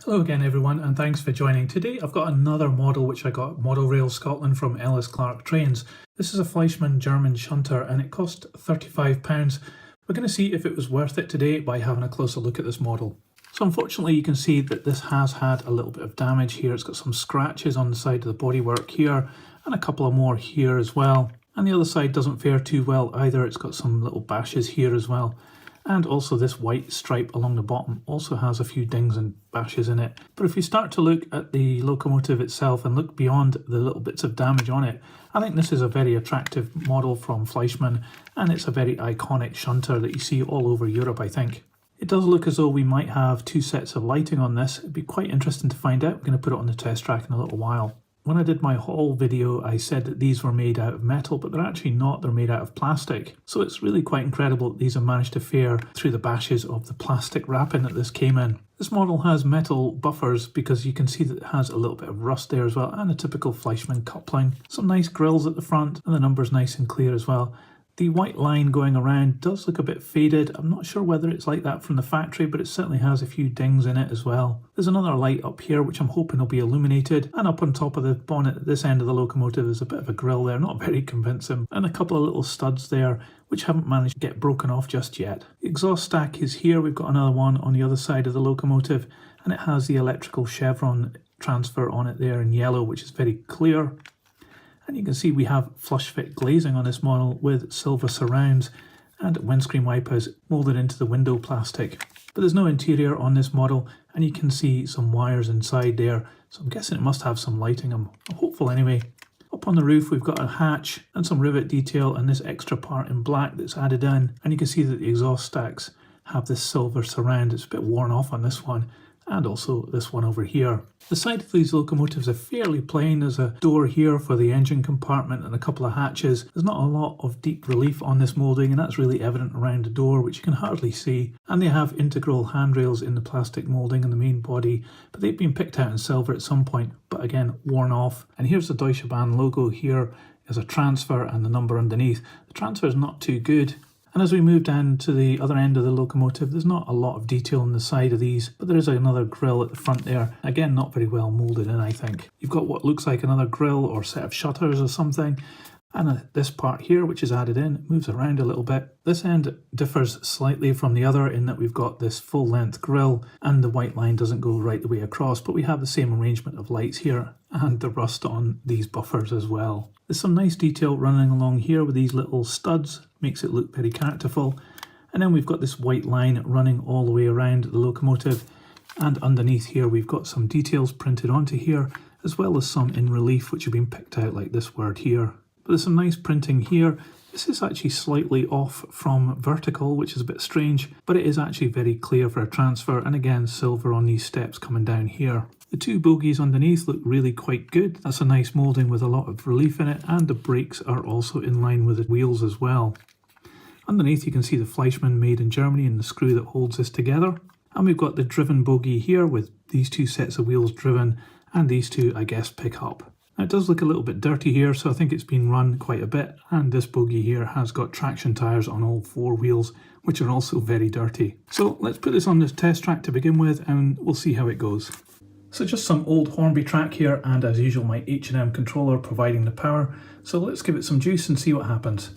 Hello again everyone, and thanks for joining. Today I've got another model which I got at Model Rail Scotland from Ellis Clark Trains. This is a Fleischmann German shunter and it cost £35. We're going to see if it was worth it today by having a closer look at this model. So unfortunately you can see that this has had a little bit of damage here. It's got some scratches on the side of the bodywork here and a couple of more here as well. And the other side doesn't fare too well either. It's got some little bashes here as well. And also this white stripe along the bottom also has a few dings and bashes in it. But if you start to look at the locomotive itself and look beyond the little bits of damage on it, I think this is a very attractive model from Fleischmann, and it's a very iconic shunter that you see all over Europe, I think. It does look as though we might have two sets of lighting on this. It'd be quite interesting to find out. We're going to put it on the test track in a little while. When I did my haul video, I said that these were made out of metal, but they're actually not. They're made out of plastic. So it's really quite incredible that these have managed to fare through the bashes of the plastic wrapping that this came in. This model has metal buffers because you can see that it has a little bit of rust there as well, and a typical Fleischmann coupling. Some nice grills at the front, and the number's nice and clear as well. The white line going around does look a bit faded. I'm not sure whether it's like that from the factory, but it certainly has a few dings in it as well. There's another light up here which I'm hoping will be illuminated, and up on top of the bonnet at this end of the locomotive there's a bit of a grille there, not very convincing, and a couple of little studs there which haven't managed to get broken off just yet. The exhaust stack is here. We've got another one on the other side of the locomotive, and it has the electrical chevron transfer on it there in yellow, which is very clear. And you can see we have flush fit glazing on this model with silver surrounds and windscreen wipers moulded into the window plastic. But there's no interior on this model, and you can see some wires inside there, so I'm guessing it must have some lighting. I'm hopeful anyway. Up on the roof we've got a hatch and some rivet detail and this extra part in black that's added in, and you can see that the exhaust stacks have this silver surround. It's a bit worn off on this one, and also this one over here. The side of these locomotives are fairly plain. There's a door here for the engine compartment and a couple of hatches. There's not a lot of deep relief on this moulding, and that's really evident around the door, which you can hardly see. And they have integral handrails in the plastic moulding and the main body, but they've been picked out in silver at some point, but again worn off. And here's the Deutsche Bahn logo here as a transfer and the number underneath. The transfer is not too good. And as we move down to the other end of the locomotive, there's not a lot of detail on the side of these, but there is another grille at the front there. Again, not very well moulded in, I think. You've got what looks like another grille or set of shutters or something. And this part here, which is added in, moves around a little bit. This end differs slightly from the other in that we've got this full length grille and the white line doesn't go right the way across, but we have the same arrangement of lights here and the rust on these buffers as well. There's some nice detail running along here with these little studs, makes it look very characterful. And then we've got this white line running all the way around the locomotive, and underneath here we've got some details printed onto here, as well as some in relief which have been picked out, like this word here. But there's some nice printing here. This is actually slightly off from vertical, which is a bit strange, but it is actually very clear for a transfer, and again silver on these steps coming down here. The two bogies underneath look really quite good. That's a nice moulding with a lot of relief in it, and the brakes are also in line with the wheels as well. Underneath you can see the Fleischmann made in Germany and the screw that holds this together. And we've got the driven bogie here with these two sets of wheels driven, and these two I guess pick up. Now it does look a little bit dirty here, so I think it's been run quite a bit, and this bogie here has got traction tyres on all four wheels, which are also very dirty. So let's put this on this test track to begin with, and we'll see how it goes. So just some old Hornby track here, and as usual my H&M controller providing the power, so let's give it some juice and see what happens.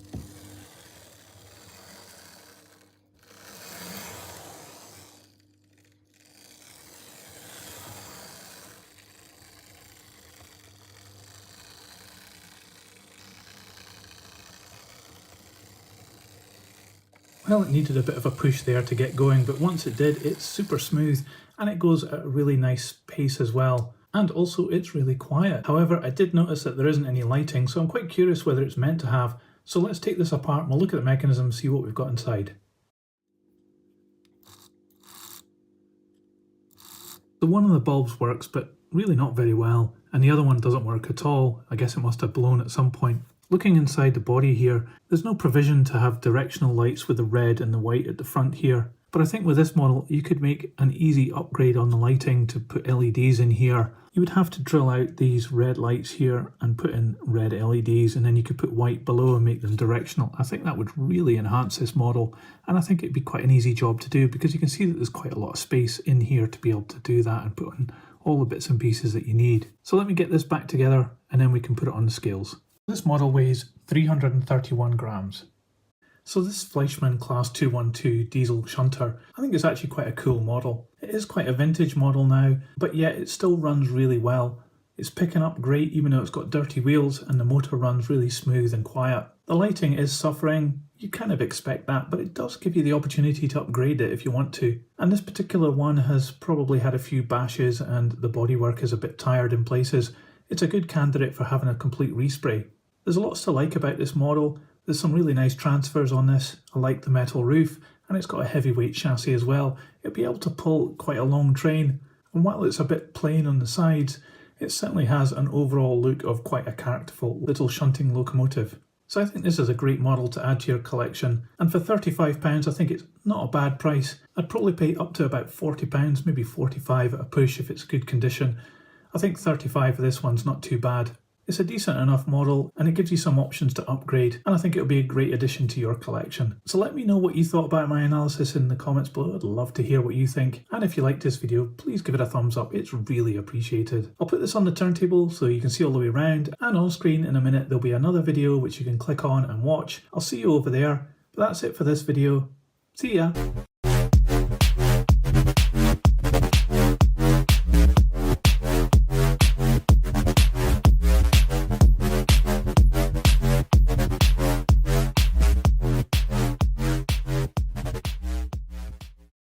Well, it needed a bit of a push there to get going, but once it did, it's super smooth and it goes at a really nice pace as well. And also it's really quiet. However, I did notice that there isn't any lighting, so I'm quite curious whether it's meant to have. So let's take this apart and we'll look at the mechanism and see what we've got inside. So one of the bulbs works, but really not very well, and the other one doesn't work at all. I guess it must have blown at some point. Looking inside the body here, there's no provision to have directional lights with the red and the white at the front here, But I think with this model, you could make an easy upgrade on the lighting to put LEDs in here. You would have to drill out these red lights here and put in red LEDs, and then you could put white below and make them directional. I think that would really enhance this model, and I think it'd be quite an easy job to do because you can see that there's quite a lot of space in here to be able to do that and put in all the bits and pieces that you need. So let me get this back together and then we can put it on the scales. This model weighs 331 grams. So this Fleischmann Class 212 Diesel Shunter, I think it's actually quite a cool model. It is quite a vintage model now, but yet it still runs really well. It's picking up great even though it's got dirty wheels, and the motor runs really smooth and quiet. The lighting is suffering, you kind of expect that, but it does give you the opportunity to upgrade it if you want to. And this particular one has probably had a few bashes and the bodywork is a bit tired in places. It's a good candidate for having a complete respray. There's lots to like about this model. There's some really nice transfers on this. I like the metal roof, and it's got a heavyweight chassis as well. It'll be able to pull quite a long train, and while it's a bit plain on the sides, it certainly has an overall look of quite a characterful little shunting locomotive. So I think this is a great model to add to your collection, and for £35 I think it's not a bad price. I'd probably pay up to about £40, maybe 45 at a push if it's good condition. I think 35 for this one's not too bad. It's a decent enough model and it gives you some options to upgrade, and I think it'll be a great addition to your collection. So let me know what you thought about my analysis in the comments below. I'd love to hear what you think, and if you liked this video please give it a thumbs up, it's really appreciated. I'll put this on the turntable so you can see all the way around, and on screen in a minute there'll be another video which you can click on and watch. I'll see you over there, but that's it for this video. See ya!